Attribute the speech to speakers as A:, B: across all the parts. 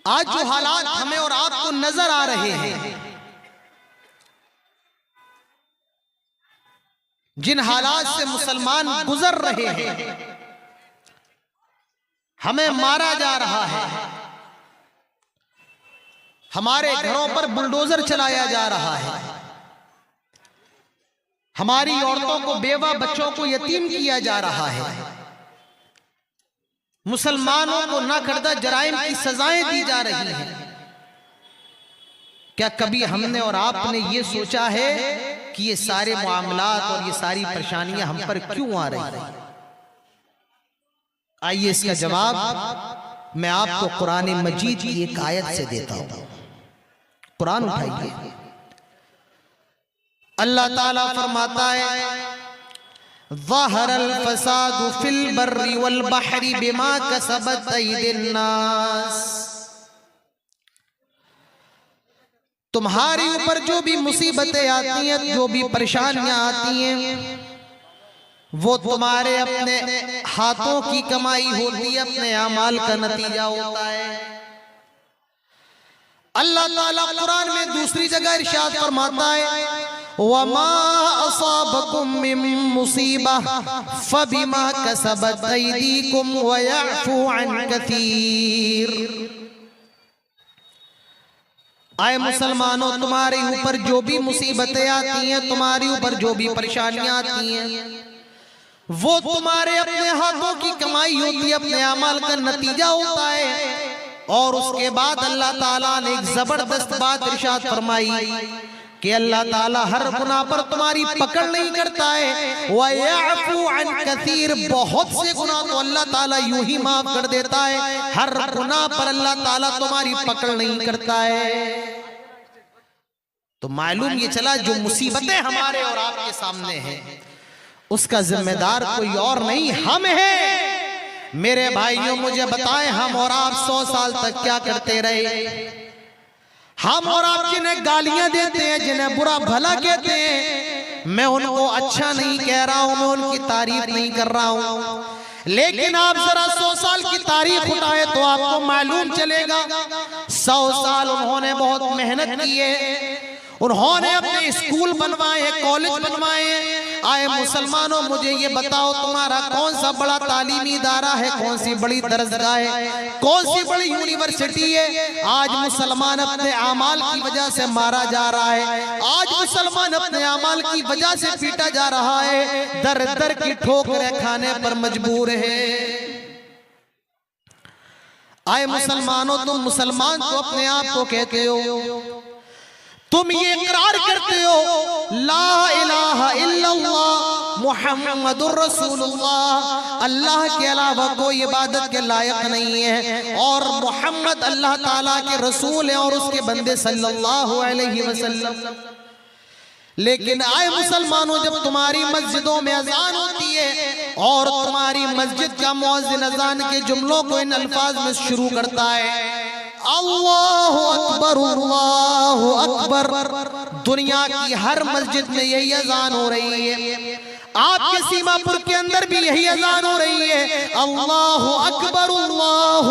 A: आज जो हालात हमें और आपको नजर आ रहे हैं, जिन हालात से मुसलमान गुजर रहे हैं, हमें मारा जा रहा है, हमारे घरों पर बुलडोजर चलाया जा रहा है, हमारी औरतों को, बेवा बच्चों को यतीम किया जा रहा है, मुसलमानों को नाकर्दा जराइम की सजाएं दी जा रही हैं। क्या कभी हमने और आपने ये सोचा है कि ये सारे मामलात और ये सारी परेशानियां हम पर क्यों आ रही हैं? आइए इसका जवाब मैं आपको कुरान मजीद की एक आयत से देता हूं। कुरान उठाइए, अल्लाह ताला फरमाता है, ज़हरल फसादु फिल बर्रि वल बहरि बिमा कसबत अयदिन नास। तुम्हारे ऊपर जो भी मुसीबतें आती हैं, जो भी परेशानियां आती हैं, वो तुम्हारे अपने हाथों की कमाई होती है, अपने अमाल का नतीजा होता है। अल्लाह ताला कुरान में दूसरी जगह इरशाद फरमाता है, वमा असाबकुम मिन मुसीबह फबिमा कसबत अयदीकुम व यअफू अन कसीर। आए मुसलमानों, तुम्हारे ऊपर जो भी मुसीबतें आती हैं, तुम्हारे ऊपर जो भी परेशानियां आती हैं, वो तुम्हारे अपने हाथों की कमाई होती है, अपने अमाल का नतीजा होता है। और उसके बाद अल्लाह ताला ने एक जबरदस्त बात इरशाद फरमाई कि अल्लाह ताला हर गुनाह पर तुम्हारी पकड़ नहीं करता है, व यअफू अन कसीर, बहुत से गुनाह तो अल्लाह ताला यूं ही माफ कर देता है, हर गुनाह पर अल्लाह ताला तुम्हारी पकड़ नहीं करता है। तो मालूम ये चला जो मुसीबतें हमारे और आपके सामने हैं, उसका जिम्मेदार कोई और नहीं, हम हैं। मेरे भाइयों, मुझे बताएं, हम और आप 100 साल तक क्या करते रहे? हम और आप जिन्हें गालियां देते हैं, जिन्हें बुरा भला कहते हैं, मैं उनको अच्छा नहीं कह रहा हूं, मैं उनकी तारीफ नहीं कर रहा हूं, लेकिन आप जरा 100 साल की तारीख उठाए तो आपको मालूम चलेगा 100 साल उन्होंने बहुत मेहनत की है, उन्होंने अपने स्कूल बनवाए, कॉलेज बनवाए। आए मुसलमानों, मुझे ये बताओ, तुम्हारा कौन सा बड़ा तालीमी इदारा है, कौन सी बड़ी दरसगाह है, कौन सी बड़ी यूनिवर्सिटी है? आज मुसलमान अपने अमाल की वजह से मारा जा रहा है, आज मुसलमान अपने अमाल की वजह से पीटा जा रहा है, दर दर की ठोकरें खाने पर मजबूर है। आए मुसलमानों, तुम मुसलमान तो अपने आप को कहते हो, तुम ये इकरार करते हो ला इलाहा इल्लल्लाह मुहम्मदुर रसूलुल्लाह, अल्लाह के अलावा कोई इबादत के लायक नहीं है, और मोहम्मद अल्लाह ताला के रसूल है और उसके बंदे सल्लल्लाहु अलैहि वसल्लम। लेकिन आए मुसलमानों, जब तुम्हारी मस्जिदों में अजान होती है और तुम्हारी मस्जिद का मुअज्जिन अजान के जुमलों को इन अल्फाज में शुरू करता है, अल्लाहु अकबर अल्लाहु अकबर, दुनिया की हर मस्जिद में यही अजान हो रही है, आपके सीमापुर के अंदर भी यही अजान हो रही है, अल्लाहु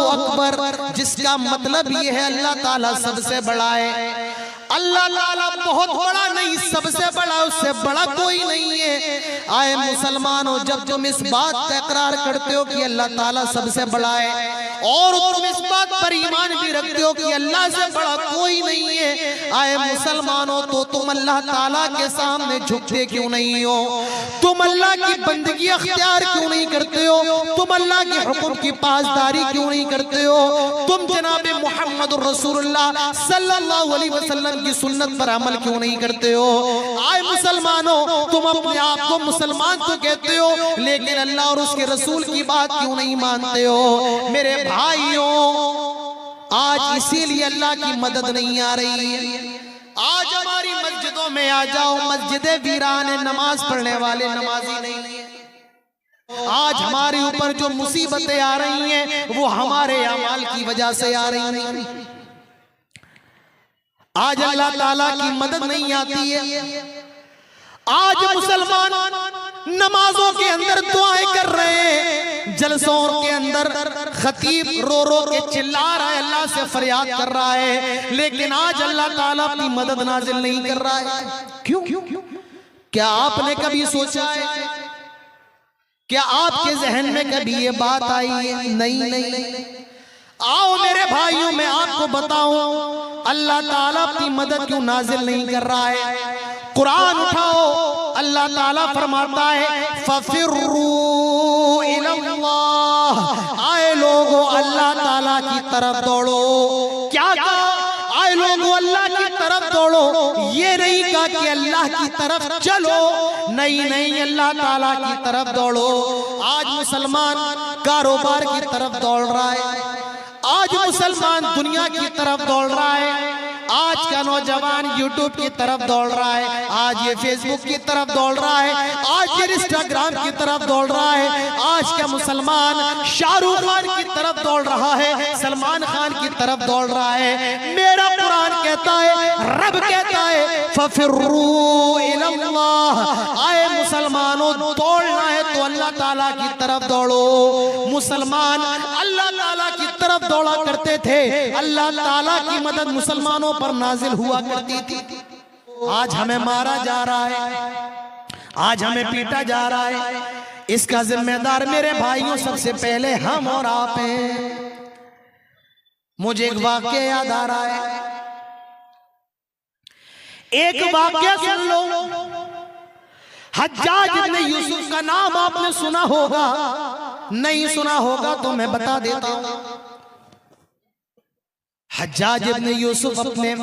A: अकबर, जिसका मतलब ये है अल्लाह ताला सबसे बड़ा है। अल्लाह ताला बहुत बड़ा नहीं, सबसे बड़ा, उससे बड़ा कोई नहीं है। आए मुसलमानों, जब तुम इस बात का इकरार करते हो कि अल्लाह ताला सबसे बड़ा है और तुम इस बात पर ईमान भी रखते हो कि अल्लाह से बड़ा कोई नहीं है, आए मुसलमानों, तो तुम अल्लाह ताला के सामने झुकते क्यों नहीं हो? तुम अल्लाह की बंदगी अख्तियार क्यों नहीं करते हो? तुम अल्लाह के हुक्म की पासदारी क्यों नहीं करते हो? तुम जनाब मुहम्मद रसूलुल्लाह सल्लल्लाहु अलैहि वसल्लम की सुन्नत पर अमल क्यों नहीं करते हो? आए मुसलमानों, तुम अपने आप को मुसलमान तो कहते हो, लेकिन अल्लाह और उसके रसूल की बात क्यों नहीं मानते हो? मेरे भाइयों, आज इसीलिए अल्लाह की मदद नहीं आ रही है। आज हमारी मस्जिदों में आ जाओ, मस्जिदें वीरान है, नमाज पढ़ने वाले नमाजी नहीं है। आज हमारे ऊपर जो मुसीबतें आ रही हैं वो हमारे अमाल की वजह से आ रही हैं। आज अल्लाह ताला की मदद नहीं आती है। आज मुसलमान नमाजों के अंदर दुआएं कर रहे हैं, जलसों के अंदर खतीब रो रो के चिल्ला रहा है, अल्लाह से फरियाद कर रहा है, लेकिन आज अल्लाह ताला अपनी मदद नाजिल नहीं कर रहा है। क्यों? क्या आपने कभी सोचा है? क्या आपके जहन में कभी ये बात आई है? नहीं। आओ मेरे भाइयों, मैं आपको बताऊं अल्लाह ताला अपनी मदद क्यों नाजिल नहीं कर रहा है। कुरान उठाओ, अल्लाह ताला फरमाता है फफिर्रू इलल्लाह, आए लोगो अल्लाह ताला की तरफ दौड़ो। क्या कहा? आए लोगो अल्लाह की तरफ दौड़ो। ये नहीं कहा कि अल्लाह की तरफ चलो, नहीं, अल्लाह ताला की तरफ दौड़ो। आज मुसलमान कारोबार की तरफ दौड़ रहा है, आज मुसलमान दुनिया की तरफ दौड़ रहा है, आज का नौजवान यूट्यूब की तरफ दौड़ रहा है, आज ये फेसबुक की तरफ दौड़ रहा है, आज ये इंस्टाग्राम की तरफ दौड़ रहा है, आज का मुसलमान शाहरुख खान की तरफ दौड़ रहा है, सलमान खान की तरफ दौड़ रहा है। मेरा कुरान कहता है, रब कहता है फफिर्रू इलल्लाह, आए मुसलमानों दौड़ना है तो अल्लाह ताला की तरफ दौड़ो। मुसलमान अल्लाह ताला की तरफ दौड़ा करते थे, अल्लाह ताला की मदद मुसलमानों पर नाजिल हुआ करती थी। आज हमें मारा जा रहा है, आज हमें पीटा जा रहा है, इसका जिम्मेदार मेरे भाइयों सबसे पहले हम और आप हैं। मुझे एक वाक्य याद आ रहा है, एक वाक्य सुन लो। हज्जाज इब्ने यूसुफ का नाम आपने सुना होगा, नहीं सुना होगा तो मैं बता देता हूं। हज्जाज इब्ने यूसुफ अपने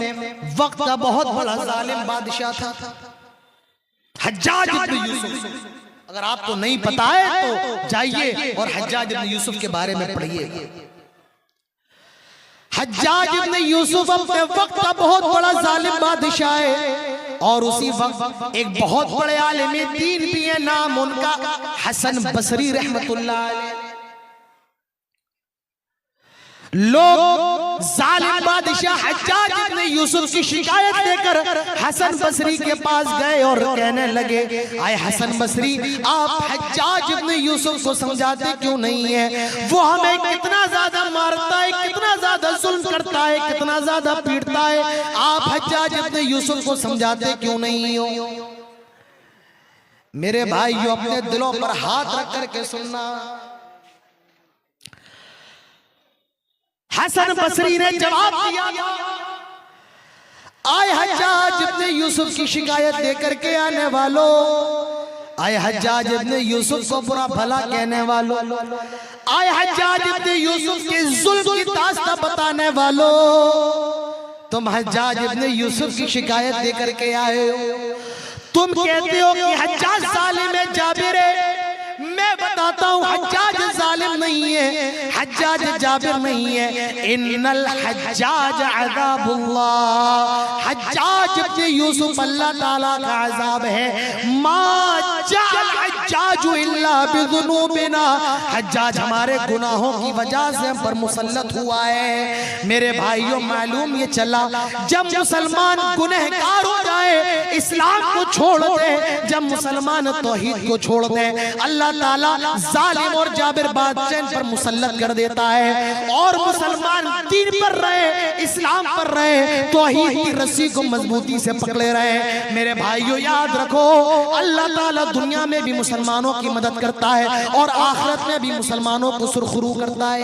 A: वक्त का बहुत बड़ा जालिम बादशाह था। हज्जाज इब्ने यूसुफ, अगर आपको नहीं पता है तो जाइए और हज्जाज इब्ने यूसुफ के बारे में पढ़िए। हज्जाज इब्ने यूसुफ अपने वक्त का बहुत बड़ा जालिम बादशाह है, और उसी वक्त एक बहुत बड़े आलिम दीन भी है, नाम उनका हसन बसरी रहमतुल्लाह अलैह। लोग जालिम बादशाह हज्जाज इब्ने यूसुफ की शिकायत लेकर हसन बसरी के पास गए और कहने लगे, आए हसन बसरी, आप हज्जाज इब्ने यूसुफ को समझाते क्यों नहीं है? वो हमें कितना ज्यादा मारता है, कितना ज्यादा जुल्म करता है, कितना ज्यादा पीटता है, आप हज्जाज इब्ने यूसुफ को समझाते क्यों नहीं हो? मेरे भाइयों, अपने दिलों पर हाथ रख करके सुनना। हसन बसरी ने जवाब दिया, आए हज्जाज इब्ने यूसुफ की शिकायत लेकर के आने वालों, आए हज्जाज इब्ने यूसुफ को बुरा भला कहने वालों, आए हज्जाज इब्ने यूसुफ के जुल्म की दास्तां बताने वालों, तुम हज्जाज इब्ने यूसुफ की शिकायत लेकर के आए हो। तुम कहते हो कि हज्जाज जालिम है, जाबिर है। मैं बताता हूँ हज्जाज जालिम नहीं है, हज्जाज जाबिर नहीं है। इन्नल हज्जाज अज़ाबुल्लाह, हज्जाज इब्ने यूसुफ अल्लाह ताला का अज़ाब है। मा जअल हज्जाज इल्ला बिज़ुनूबिना, हज्जाज हमारे गुनाहों की वजह से हम पर मुसल्लत हुआ है। मेरे भाइयों, मालूम ये चला, जब मुसलमान गुनहगार हो जाए, इस्लाम को छोड़ दे, जब मुसलमान तौहीद को छोड़ दे, अल्लाह ताला जालिम और जाबिर बादशाह पर मुसल्लत कर देता है, और मुसलमान दीन पर रहे, इस्लाम पर रहे, तौहीद की रस्सी को मजबूती से पकड़े रहे। मेरे भाइयों, याद रखो, अल्लाह ताला दुनिया में भी मुसलमानों की मदद करता है और आखिरत में भी मुसलमानों को सुरखरू करता है।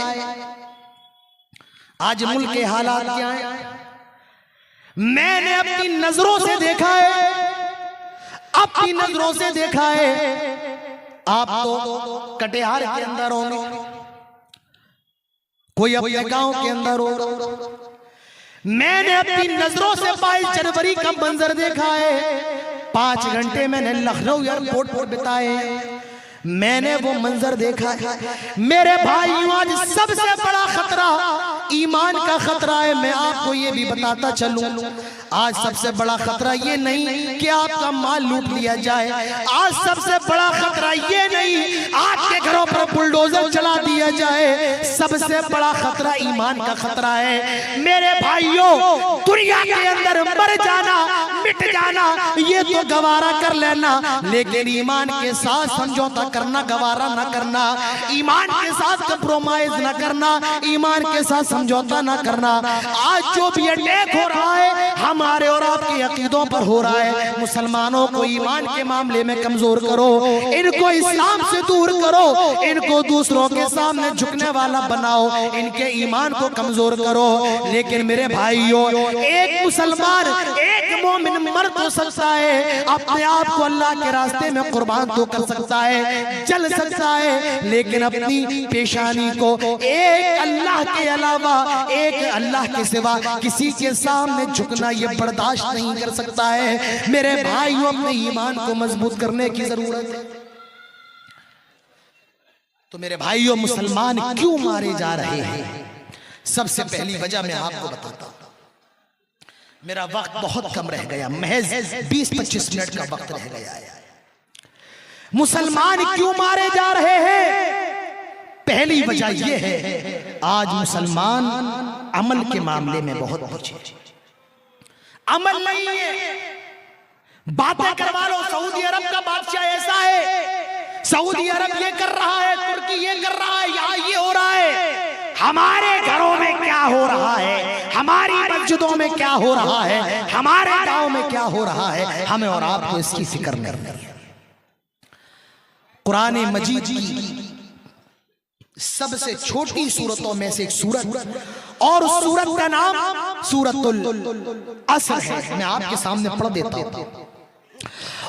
A: आज मुल्क के हालात क्या है? मैंने अपनी नजरों से देखा है, अपनी नजरों से देखा है। आप तो कटिहार के अंदर होंगे, कोई अपने गांव के अंदर हो। मैंने अपनी नजरों से 22 जनवरी का मंजर देखा है। 5 घंटे मैंने लखनऊ एयरपोर्ट पर बिताए। मैंने वो मंजर देखा है मेरे भाइयों। आज सबसे बड़ा खतरा ईमान का खतरा है। मैं आपको ये भी बताता चलूं, आज सबसे बड़ा खतरा ये नहीं कि आपका माल लूट लिया जाए, आज सबसे बड़ा खतरा ये नहीं आपके घरों पर बुलडोजर चला दिया जाए, सबसे बड़ा खतरा ईमान का खतरा है मेरे भाइयों। दुनिया के अंदर मर जाना, मिट जाना ये तो गवारा कर लेना, लेकिन ईमान के साथ समझौता करना गवारा ना करना, ईमान के साथ कंप्रोमाइज ना करना, ईमान के साथ समझौता ना करना। आज जो भी अटैक हो रहा है हमारे और आपके अकीदों पर हो रहा है, मुसलमानों को ईमान के मामले में कमजोर करो, इनको इस्लाम से दूर करो, इनको दूसरों के सामने झुकने वाला बनाओ, इनके ईमान को कमजोर करो। लेकिन मेरे भाइयों, एक मुसलमान, एक मोमिन मर तो सकता है, अपने आप को अल्लाह के रास्ते में कुर्बान तो कर सकता है, चल सकता है, लेकिन अपनी पेशानी को एक अल्लाह के अलावा, एक अल्लाह के सिवा किसी के सामने झुकना ये बर्दाश्त नहीं कर सकता है। मेरे भाइयों, अपने ईमान को मजबूत करने की जरूरत है। तो मेरे भाइयों, मुसलमान क्यों मारे जा रहे हैं? सबसे पहली वजह मैं आपको बताता हूं। मेरा वक्त बहुत कम रह गया, महज 20-25 मिनट का वक्त रह गया है। मुसलमान क्यों मारे जा रहे हैं? पहली वजह यह है, आज मुसलमान अमल के मामले में बहुत पीछे, अमल नहीं है। बातें करवा लो, सऊदी अरब का बादशाह ऐसा है, सऊदी अरब ये कर रहा है, तुर्की ये कर रहा है, यहाँ ये हो रहा है। हमारे घरों में क्या हो रहा है, हमारी मस्जिदों में क्या हो रहा है, हमारे गांव में क्या हो रहा है, हमें और आपको इसकी फिक्र नहीं है। कुरान मजीद की सबसे छोटी सूरतों में से एक सूरत, और उस सूरत का नाम सूरतुल असर है। मैं आपके सामने पढ़ देता हूं।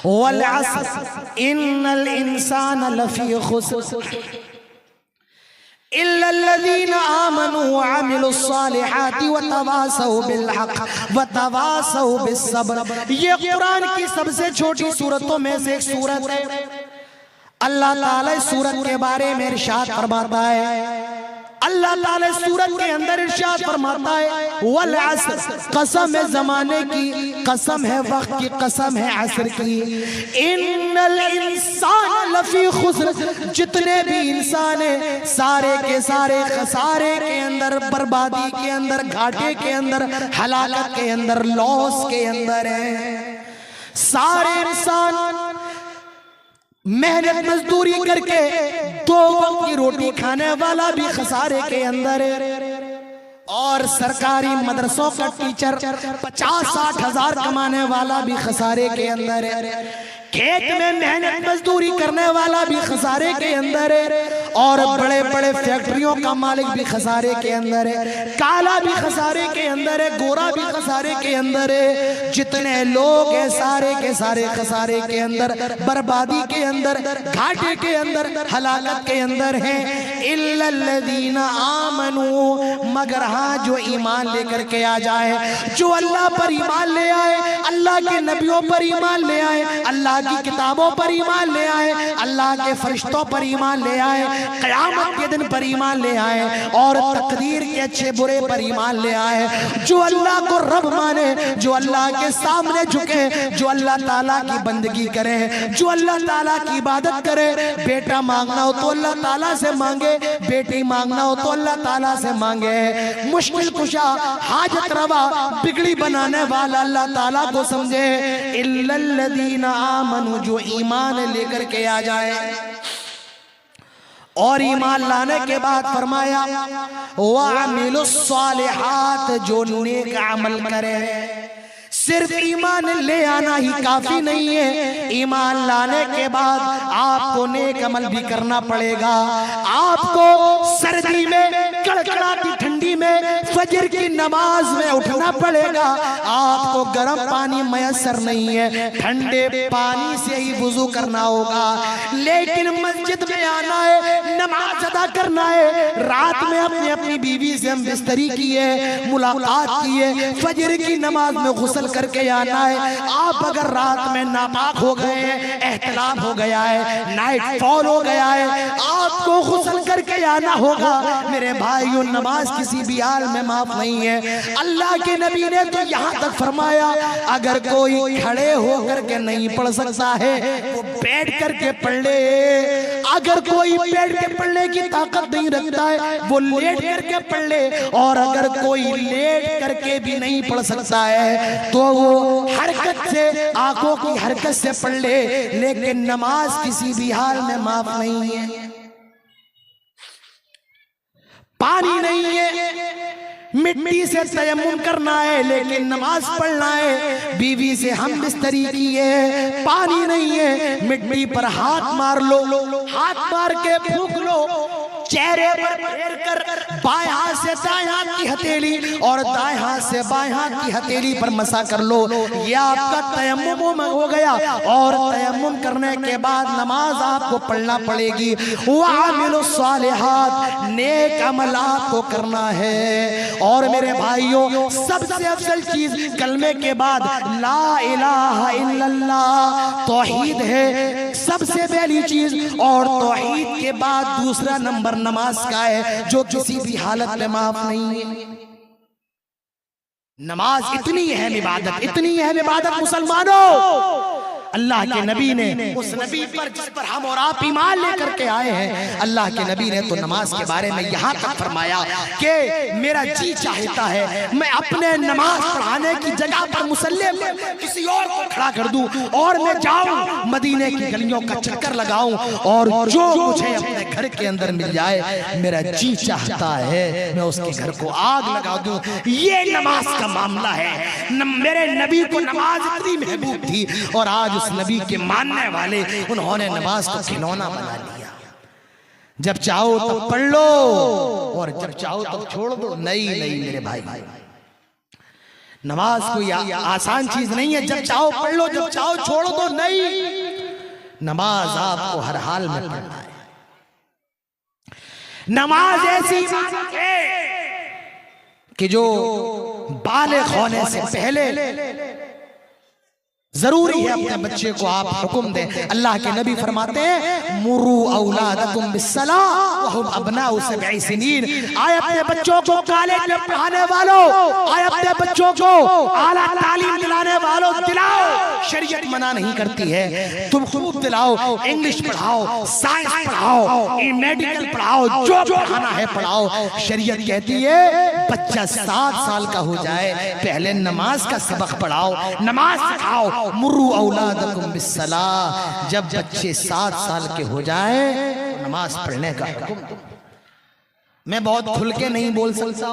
A: वल असर इन्नल इंसान लफी खुस्र इल्लल्लज़ीना आमनू व अमिलुस्सालिहाति व तवासौ बिल हक़ व तवासौ बिस्सब्र। ये कुरान की सबसे छोटी सूरतों में से एक सूरत है। अल्लाह ताला सूरत के बारे में इरशाद फरमाता है, अल्लाह ताला सूरत के अंदर इरशाद फरमाता है, वल असर, कसम है जमाने की, कसम है वक्त की, कसम है असर की। इन्नल इंसान लफी खुस्र, जितने भी इंसान है सारे के सारे खसारे के अंदर, बर्बादी के अंदर, घाटे के अंदर, हलाकत के अंदर, लॉस के अंदर है। सारे इंसान मेहनत मजदूरी करके 2 वक्त की रोटी खाने वाला भी खसारे के अंदर है, और सरकारी मदरसों का टीचर 50-60 हजार कमाने वाला भी खसारे के अंदर है। खेत में मेहनत मजदूरी करने वाला भी खसारे के अंदर है, और बड़े बड़े फैक्ट्रियों का मालिक भी खसारे के अंदर है। काला भी खसारे के अंदर है, गोरा भी खसारे के अंदर है। जितने लोग हैं सारे के सारे खसारे के अंदर, बर्बादी के अंदर, घाटे के अंदर, हलाकत के अंदर हैं। इल्लल्लज़ीना आमनू, मगर हाँ जो ईमान लेकर के आ जाए, जो अल्लाह पर ईमान ले आए, अल्लाह के नबियों पर ईमान ले आए, अल्लाह की किताबों पर ईमान ले आए, अल्लाह के फरिश्तों पर ईमान ले आए, क़यामत के दिन पर ईमान ले आए, और तकदीर के अच्छे बुरे पर ईमान ले आए। जो अल्लाह को रब माने, जो अल्लाह के सामने झुके, जो अल्लाह ताला की बंदगी करे, जो अल्लाह ताला की इबादत करे। बेटा मांगना हो तो अल्लाह ताला से मांगे, बेटी मांगना हो तो अल्लाह ताला से मांगे। मुश्किल कुशा, हाजत रवा, बिगड़ी बनाने वाला अल्लाह ताला को समझे। इल्लल्लज़ीना आमनू, जो ईमान लेकर के आ जाए, और ईमान लाने के बाद फरमाया व अमिलुस्सालिहात, जो नेक अमल करे। सिर्फ ईमान ले आना ही काफी नहीं है, ईमान लाने के बाद आपको नेक अमल भी करना पड़ेगा। आपको सर्दी में, कड़कड़ाती ठंडी में, फजर की नमाज में उठना पड़ेगा। आपको गर्म पानी मयसर नहीं है, ठंडे पानी से ही वुजू करना होगा। लेकिन मस्जिद में आना है, नमाज अदा करना है। रात में अपनी अपनी बीवी से हम बिस्तरी की है, मुलाकात की है, फजर की नमाज में गुस्ल
B: करके आना है। आप अगर रात में नापाक हो गए हैं, एहतलाम हो गया है, नाइट फॉल हो गया है, आपको गुस्ल करके आना होगा। मेरे भाइयों, नमाज किसी भी हाल में माफ नहीं है। अल्लाह के नबी ने तो यहाँ तक फरमाया, अगर कोई खड़े होकर के नहीं पढ़ सकता है वो बैठ करके पढ़ ले। अगर कोई बैठ के पढ़ने की ताकत नहीं रखता है वो लेट करके पढ़ ले। और अगर कोई लेट करके भी नहीं पढ़ सकता है तो वो हरकत से, आंखों की हरकत से पढ़ ले। लेकिन नमाज किसी भी हाल में माफ नहीं है। पानी नहीं है, मिट्टी से तयम्मुम करना है, लेकिन नमाज पढ़ना है। बीवी से हम बिस्तरी की है, पानी नहीं है, मिट्टी पर हाथ मार लो, हाथ मार के फूंक लो, चेहरे पर फेर कर बाएं हाथ से दाएं हाथ की हथेली और दाएं हाथ से बाएं हाथ की हथेली पर मसा कर लो। यह आपका तयम्मुम हो गया। और तयम्मुम करने के बाद नमाज आपको पढ़ना पड़ेगी। वामिलु सालिहात, नेक अमल आपको करना है। और मेरे भाइयों, सबसे अफजल चीज कलमे के बाद ला इलाहा इल्लल्लाह, तौहीद है सबसे पहली चीज। और तौहीद के बाद दूसरा नंबर नमाज का है, जो किसी भी हालत में माफ नहीं है। नमाज इतनी अहम इबादत, इतनी अहम इबादत मुसलमानों, अल्लाह के नबी ने उस नबी पर जिस पर हम और आप ईमान लेकर के आए हैं, अल्लाह के नबी ने तो नमाज के बारे में यहाँ तक फरमाया कि मेरा जी चाहता है मैं अपने नमाज पढ़ाने की जगह पर मुसल्ले पर किसी और को खड़ा कर दूं और मैं जाऊं मदीने की गलियों का चक्कर लगाऊं और जो मुझे अपने घर के अंदर मिल जाए, मेरा जी चाहता है मैं उसके घर को आग लगा दूं। ये नमाज का मामला है। मेरे नबी को नमाज इतनी महबूब थी और आज उस नबी के मानने वाले उन्होंने नमाज को खिलौना बना लिया। जब चाहो तब पढ़ लो और जब चाहो तब छोड़ दो। नहीं नहीं मेरे भाई, नमाज कोई आसान चीज नहीं है। जब चाहो पढ़ लो, जब चाहो छोड़ दो। नहीं, नमाज आपको हर हाल में पढ़ना है। नमाज ऐसी है कि जो बालिग होने से पहले जरूरी है अपने बच्चे को आप हुक्म दें। अल्लाह के नबी फरमाते हैं, मुरू औलादकुम बिस्सलाह वहुम अबनाउ सब'i सिनीन। आए अपने बच्चों को कॉलेज में पढ़ाने वालों, आए अपने बच्चों को आला तालीम दिलाने वालों, दिलाओ। शरीयत मना नहीं करती है, तुम खूब दिलाओ। इंग्लिश पढ़ाओ, साइंस पढ़ाओ, मेडिकल पढ़ाओ, जो पढ़ाना है पढ़ाओ। शरीयत कहती है बच्चा 7 साल का हो जाए पहले नमाज का सबक पढ़ाओ, नमाज सिखाओ। मुर्रू औलादकुम बिस्सलाह, जब बच्चे 7 साल के हो जाए नमाज पढ़ने का हुक्म दो। मैं बहुत खुल के नहीं बोल सकता।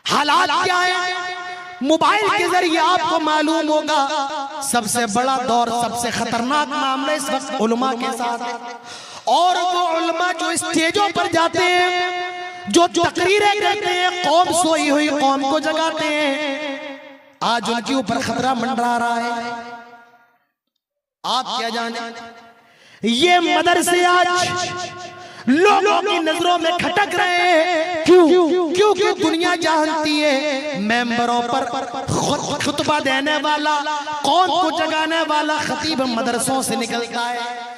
B: हालात क्या है, मोबाइल के जरिए आपको मालूम होगा सबसे बड़ा दौर, सबसे खतरनाक मामला इस वक्त उलमा के साथ है। और वो उलमा जो स्टेजों पर जाते हैं, जो तकरीरें करते हैं, कौम सोई हुई कौम को जगाते हैं, आज उनके ऊपर खतरा मंडरा रहा है। आप क्या जाने ये मदरसे आज लोगों की नजरों में खटक रहे हैं। क्यों? क्योंकि दुनिया जानती है मेंबरों पर खुतबा देने वाला, कौम को जगाने वाला खतीब मदरसों से निकलता है।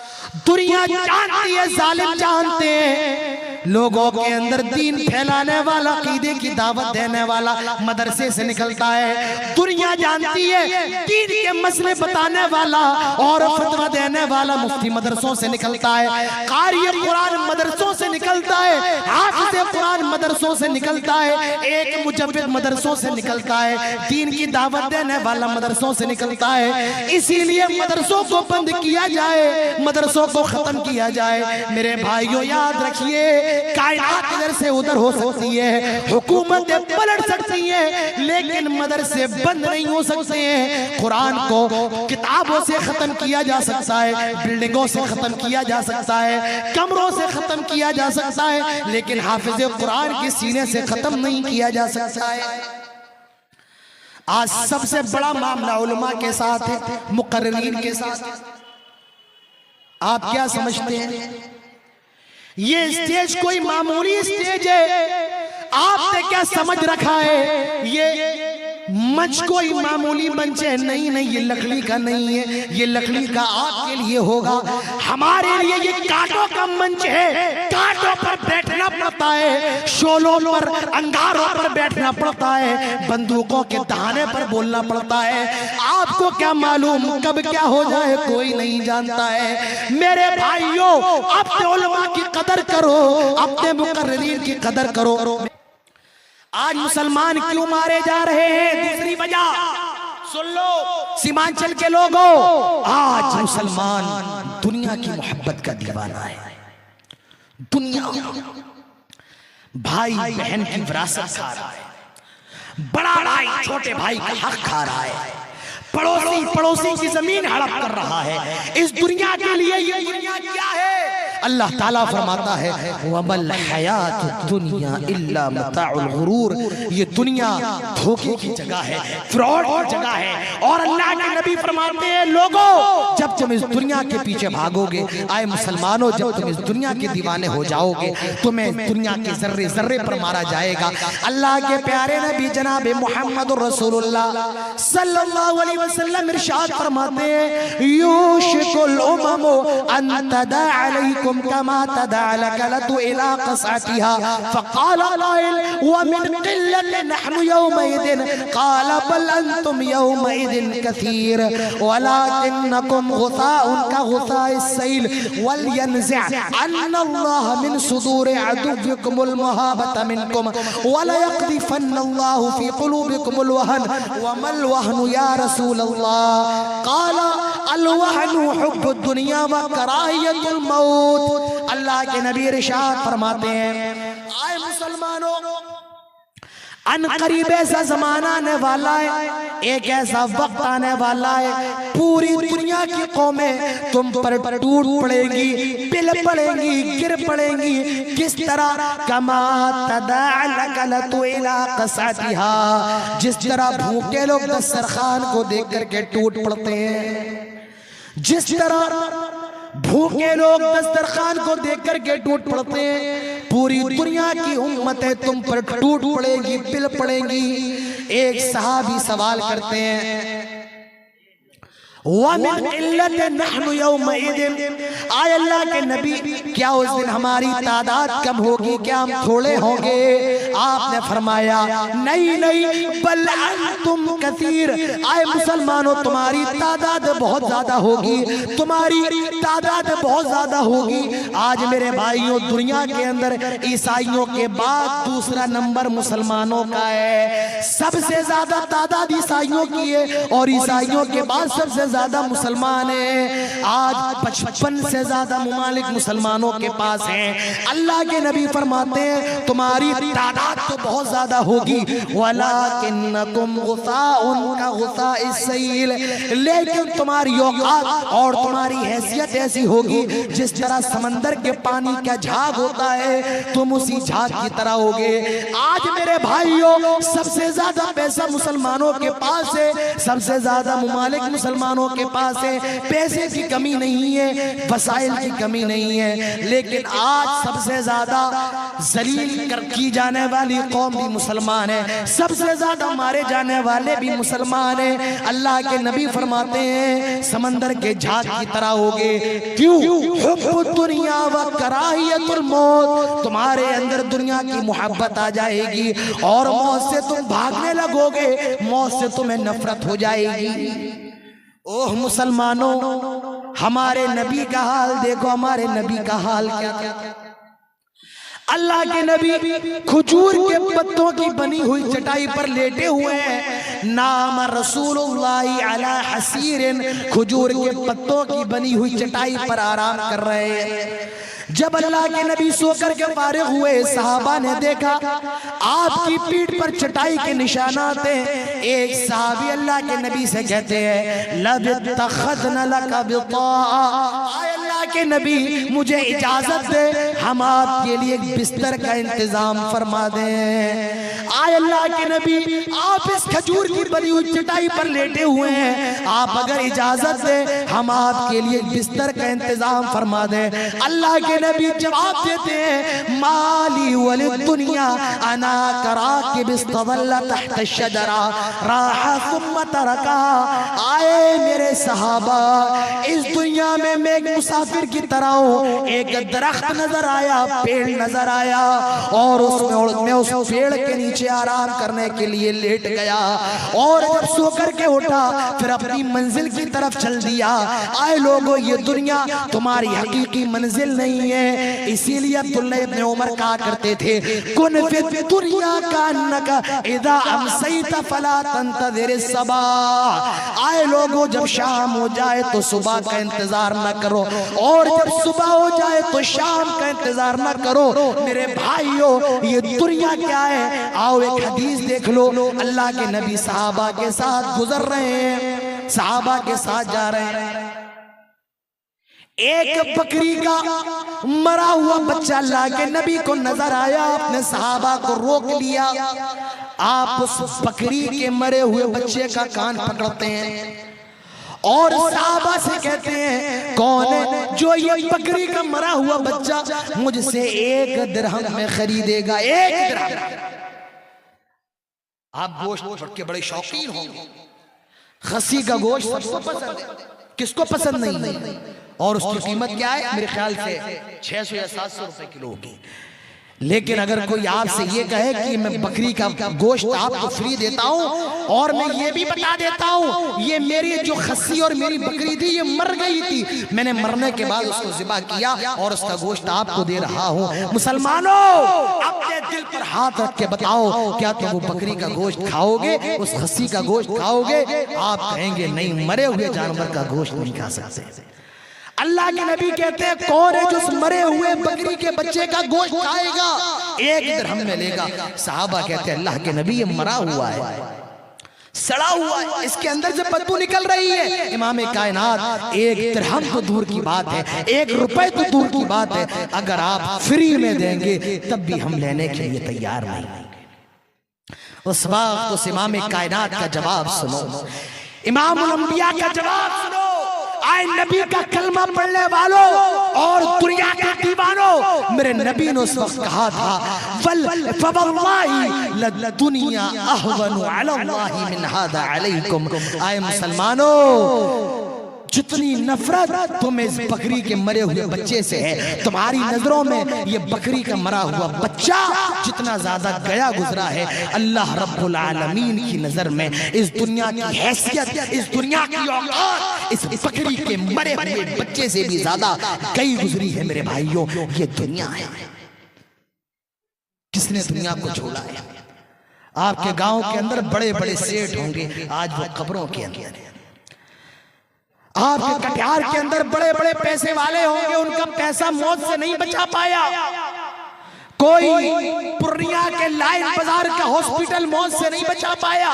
B: दुनिया जानती है, जालिम जानते हैं लोगों के अंदर दीन फैलाने वाला, अकीदे की दावत देने वाला मदरसे से निकलता है। दुनिया जानती है दीन के मसले बताने वाला और फतवा देने वाला मुफ्ती मदरसों से निकलता है। कारी कुरान मदरसों से निकलता है, हाफिज़ कुरान मदरसों से निकलता है, एक मुजव्विद मदरसों से निकलता है, दीन की दावत देने वाला मदरसों से निकलता है। इसीलिए मदरसों को बंद किया जाए, मदरसों को खत्म किया जाए। मेरे भाइयों याद रखिए, कायनात इधर से उधर हो सकती है, हुकूमतें पलट सकती हैं, लेकिन मदरसे बंद नहीं हो सकते हैं। कुरान को किताबों से खत्म किया जा सकता है, बिल्डिंगों से खत्म किया जा सकता है, कमरों से खत्म किया जा सकता है, लेकिन हाफिज कुरान के सीने से खत्म नहीं किया जा सकता है। आज सबसे बड़ा मामला उलमा के साथ है, मुकर्रिरीन के साथ। आप क्या समझते हैं ये स्टेज कोई मामूली स्टेज है? आपने क्या समझ रखा है ये मंच कोई मामूली मंच है, नहीं नहीं, ये लकड़ी का नहीं है, ये लकड़ी का आपके लिए होगा, हमारे लिए ये कांटों का मंच है। कांटों पर बैठना पड़ता है, शोलों पर, अंगारों पर बैठना पड़ता है, बंदूकों के दहाने पर बोलना पड़ता है। आपको क्या मालूम कब क्या हो जाए, कोई नहीं जानता है। मेरे भाइयों, अपने उलमा की कदर करो, अपने मुकर्रिरीन की कदर करो। आज मुसलमान क्यों मारे जा रहे हैं? दूसरी वजह सुन लो सीमांचल के लोगों, आज मुसलमान दुनिया की मोहब्बत का दीवाना है। दुनिया, भाई बहन की विरासत खा रहा है, बड़ा भाई छोटे भाई का हक खा रहा है, पड़ोसी की जमीन हड़प कर रहा है। इस दुनिया के लिए ये दुनिया क्या है? अल्लाह ताला फरमाता है वमल हयात दुनिया इल्ला मताउल गुरूर, ये दुनिया धोखे की जगह है, फ्रॉड की जगह है। और अल्लाह के नबी फरमाते हैं लोगों, जब तुम इस दुनिया के पीछे भागोगे, आए मुसलमानों, जब तुम इस दुनिया के दीवाने हो जाओगे, तुम्हें दुनिया के जर्रे जर्रे पर मारा जाएगा। अल्लाह के प्यारे नबी जनाब मुहम्मद रसूलुल्लाह सल्लल्लाहु अलैहि वसल्लम इरशाद फरमाते हैं यूशिकुल उममु अन तदा अलैकुम कमा तदा लकलतु इला क़सअतिहा फ़क़ाल क़ाइल व मिन क़िल्लतिन नहनु यौमइदिन क़ाल बल अंतुम यौमइदिन कसीर वलाकिन्नकुम गुसाउन का गुसाइस सैल वल यनज़अ अन्नल्लाह मिन सुदूरि अदुव्विकुमुल मुहाबत मिनकुम वला यक़दिफन्नल्लाहु फ़ी क़ुलूबिकुमुल वहन वमल वहनु या रसूलल्लाह क़ाल अल वहनु हुब्बुद दुनिया व कराहियतुल मौत। अल्लाह के नबी इरशाद फरमाते हैं आए मुसलमानों, अन करीब ऐसा जमाना आने वाला है, एक ऐसा वक्त आने वाला है, पूरी दुनिया की कौमें तुम पर टूट पड़ेगी, पिल पड़ेगी, गिर पड़ेगी। किस तरह? कमा तदाअलकलतु इला क़सअतिहा, जिस तरह भूखे लोग दस्तरखान को देख करके टूट पड़ते हैं, जिस तरह भूखे लोग दस्तरखान को देख करके टूट पड़ते हैं, पूरी दुनिया की उम्मतें तुम पर टूट पड़ेगी, पिल पड़ेगी। एक सहाबी सवाल करते हैं वमिन क़िल्लतिन नहनु यौमइदिन, आय अल्लाह के नबी क्या उस दिन हमारी तादाद कम होगी, क्या हम थोड़े होंगे? आपने फरमाया नहीं नहीं, बल अंतुम कसीर, आए मुसलमानों तुम्हारी तादाद बहुत ज्यादा होगी, तुम्हारी तादाद बहुत ज्यादा होगी। आज मेरे भाइयों, दुनिया के अंदर ईसाइयों के बाद दूसरा नंबर मुसलमानों का है। सबसे ज्यादा तादाद ईसाइयों की है और ईसाइयों के बाद सबसे ज्यादा मुसलमान है। आज 55 से ज्यादा मुमालिक मुसलमानों के पास हैं। अल्लाह के नबी फरमाते हैं तुम्हारी तादाद तो बहुत ज्यादा होगी, वलाकिन्नकुम गुसाउन का गुसाइस सैल, लेकिन तुम्हारी औकात और तुम्हारी हैसियत ऐसी होगी जिस तरह समंदर के पानी का झाग होता है, तुम उसी झाग की तरह होगे। आज मेरे भाइयों, सबसे ज्यादा पैसा मुसलमानों के पास है, सबसे ज्यादा मुमालिक मुसलमानों के पास है, पैसे की कमी नहीं है, वसाइल की कमी नहीं है, लेकिन आज सबसे ज्यादा जलील की जाने वाली कौम भी मुसलमान है, सबसे ज्यादा मारे जाने वाले भी मुसलमान है। अल्लाह के नबी फरमाते हैं समंदर के झाग की तरह होगे। क्यों? हुब्बुद दुनिया व कराहियतुल मौत, तुम्हारे अंदर दुनिया की मोहब्बत आ जाएगी और मौत से तुम भागने लगोगे, मौत से तुम्हें नफरत हो जाएगी। ओह मुसलमानों, हमारे नबी का हाल देखो, हमारे नबी का हाल क्या था। अल्लाह के नबी खजूर के पत्तों की बनी हुई चटाई पर लेटे हुए हैं। नाम रसूलुल्लाह अला हसीरिन, खजूर के पत्तों की बनी हुई चटाई पर आराम कर रहे हैं। जब अल्लाह के नबी सोकर के फारिग हुए, सहाबा ने देखा आपकी पीठ पर चटाई के निशानात हैं। एक सहाबी अल्लाह के नबी से कहते हैं लबित्तखज़ना लका बिताआ, अल्लाह के नबी मुझे इजाजत दे, हम आपके लिए एक बिस्तर का इंतजाम फरमा दें। आए अल्लाह के नबी, आप इस खजूर की बनी हुई चटाई पर लेटे हुए हैं, आप अगर इजाजत दे हम आपके लिए बिस्तर का इंतजाम फरमा दें। अल्लाह के नबी जवाब देते हैं, माली वली दुनिया अना करा के बिस्तदल्ला तहत शजरा राहा सुम्मा तरका। आए मेरे सहाबा, इस दुनिया में मैं एक मुसाफिर की तरह हूँ। एक दरख्त नजर आया, पेड़ नजर आया, और उसमें मैं उस पेड़ के नीचे आराम करने के लिए लेट गया, और जब सो करके उठा फिर अपनी मंजिल की तरफ चल दिया। आए लोगों, ये दुनिया तुम्हारी हकीकी मंजिल नहीं है। इसीलिए अब्दुल्लाह इब्न उमर कहा करते थे, कुन फि दुनिया का नका इदा अमसैता फला तंतज़िर सबा। आए लोगों, जब शाम हो जाए तो सुबह का इंतजार न करो, और जब सुबह हो जाए तो शाम का इंतजार न करो। मेरे भाइयों, ये दुनिया क्या है? आओ एक हदीस देख लो। अल्लाह के नबी सहाबा के साथ गुजर रहे हैं, सहाबा के साथ जा रहे हैं। एक बकरी का मरा हुआ बच्चा अल्लाह के नबी को नजर आया, अपने सहाबा को रोक लिया। आप उस बकरी के मरे हुए बच्चे का कान पकड़ते हैं और सहाबा से कहते हैं, कौन है जो ये बकरी का मरा हुआ बच्चा मुझसे 1 दिरहम में खरीदेगा? 1 दिरहम। आप गोश्त के बड़े शौकीन होंगे, खस्सी का गोश्त सबको पसंद है, किसको पसंद नहीं है? और उसकी कीमत क्या है? मेरे ख्याल से 600 या 700 रुपए किलो होगी। लेकिन अगर कोई आपसे ये कहे कि मैं बकरी का गोश्त आपको फ्री देता हूँ, और मैं ये भी बता देता हूँ ये मेरी जो खस्सी और मेरी बकरी थी ये मर गई थी, मैंने मरने के बाद उसको ज़िबा किया और उसका गोश्त आपको दे रहा हूँ। मुसलमानों, अपने दिल पर हाथ रख के बताओ, क्या तुम वो बकरी का गोश्त खाओगे? उस खस्सी का गोश्त खाओगे? आप कहेंगे नहीं, मरे हुए जानवर का गोश्त नहीं खा सकते। अल्लाह के नबी कहते हैं, कौन है जो उस मरे हुए बकरी के बच्चे का गोश्त खाएगा? 1 दिरहम में लेगा। सहाबा कहते हैं, अल्लाह के नबी ये मरा हुआ है, सड़ा हुआ है, इसके अंदर से बदबू निकल रही है। इमाम कायनात, 1 दिरहम तो दूर की बात है, 1 रुपए तो दूर की बात है, अगर आप फ्री में देंगे तब भी हम लेने के लिए तैयार नहीं। उस वक्त उस इमाम कायनात का जवाब सुनो, इमामुल अंबिया का जवाब सुनो। आए नबी का कलमा पढ़ने वालों और दुनिया के दीवानों, मेरे नबी ने उस वक्त कहा था, वल फवल्लाही लद्दुनिया अहवनु अलल्लाहि मिन हादा अलैकुम। आए मुसलमानों, जितनी नफरत तुम्हें इस बकरी के मरे हुए बच्चे से है, तुम्हारी नजरों में ये बकरी का मरा हुआ बच्चा जितना ज्यादा गया गुजरा है, अल्लाह रब्बुल आलमीन की नजर में इस दुनिया की हैसियत, इस दुनिया की औकात इस बकरी के मरे हुए बच्चे से भी ज्यादा गई गुजरी है। मेरे भाइयों, ये दुनिया है। किसने दुनिया को छोड़ा है? आपके गांव के अंदर बड़े बड़े सेठ होंगे, आज वो कब्रों के अंदर है। आपके कटिहार के अंदर बड़े बड़े पैसे वाले होंगे, उनका पैसा मौत से नहीं बचा पाया। कोई पूर्णिया के लाइन बाजार का हॉस्पिटल मौत से नहीं बचा पाया।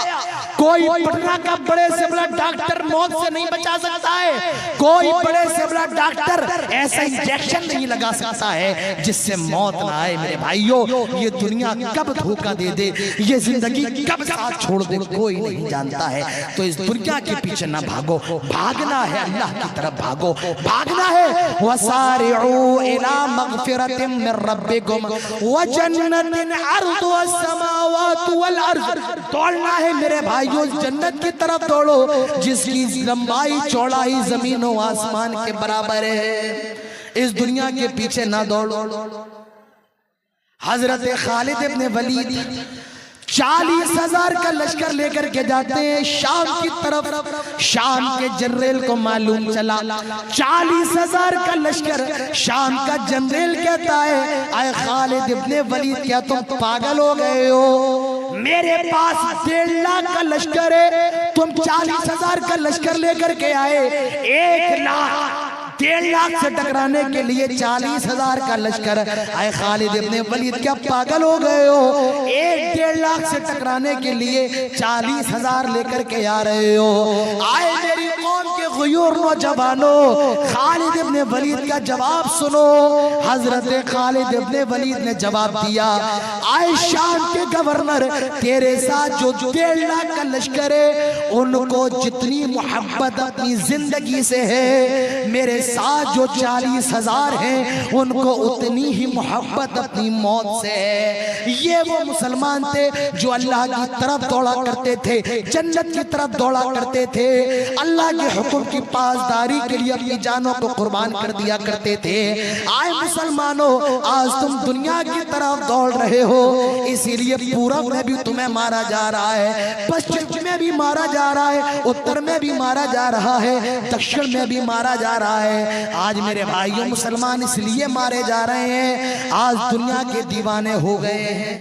B: कोई पटना का बड़े से बड़ा डॉक्टर मौत से नहीं बचा सकता है। कोई बड़े से बड़ा डॉक्टर ऐसा इंजेक्शन नहीं लगा सकता है जिससे मौत ना आए। मेरे भाइयों, ये दुनिया कब धोखा दे दे, ये जिंदगी कब साथ छोड़ दे, कोई नहीं जानता है। तो इस दुनिया के पीछे ना भागो, भागना है अल्लाह की तरफ भागो, भागना है। वसारिऊ इला मगफिरतिम मिन रब्बिकुम व जन्नतिन अर्दुहा समावातु वल अर्ज़। दौड़ना है मेरे भाइयों, जन्नत की तरफ दौड़ो जिसकी लंबाई चौड़ाई जमीन और आसमान के बराबर है। इस दुनिया के पीछे ना दौड़ो। हजरत खालिद इब्न वलीद 40,000 का लश्कर लेकर के जाते हैं शाम की तरफ। शाम के जनरल को मालूम चला 40,000 का लश्कर, शाम का जनरल कहता है, आए खालिद इब्ने वलीद, क्या तुम पागल हो गए हो? मेरे पास 1.5 लाख का लश्कर है, तुम 40,000 का लश्कर लेकर के आए। 1 लाख 1.5 लाख से टकराने के लिए 40,000 का लश्कर। आए खालिद इब्ने वलीद, क्या पागल हो गए हो? 1.5 लाख से टकराने के लिए 40,000 लेकर के आ रहे हो? आए मेरी कौम के गयूर नौजवानों, खालिद इब्ने वलीद का जवाब सुनो। हजरत खालिद इब्ने वलीद ने जवाब दिया, आए शाम के गवर्नर, तेरे साथ जो 1.5 लाख का लश्कर है, उनको जितनी मोहब्बत अपनी जिंदगी से है, मेरे साथ जो 40,000 हैं, उनको उतनी ही मोहब्बत अपनी मौत से है। ये वो मुसलमान थे जो अल्लाह की तरफ दौड़ा करते थे, जन्नत की तरफ दौड़ा करते थे, अल्लाह के हुक्म की पासदारी के लिए अपनी जानों को कुर्बान कर दिया करते थे। आए मुसलमानों, आज तुम दुनिया की तरफ दौड़ रहे हो, इसीलिए पूरब में भी तुम्हें मारा जा रहा है, पश्चिम में भी मारा जा रहा है, उत्तर में भी मारा जा रहा है, दक्षिण में भी मारा जा रहा है। आज मेरे भाइयों मुसलमान इसलिए मारे जा रहे हैं, आज दुनिया के दीवाने हो गए हैं।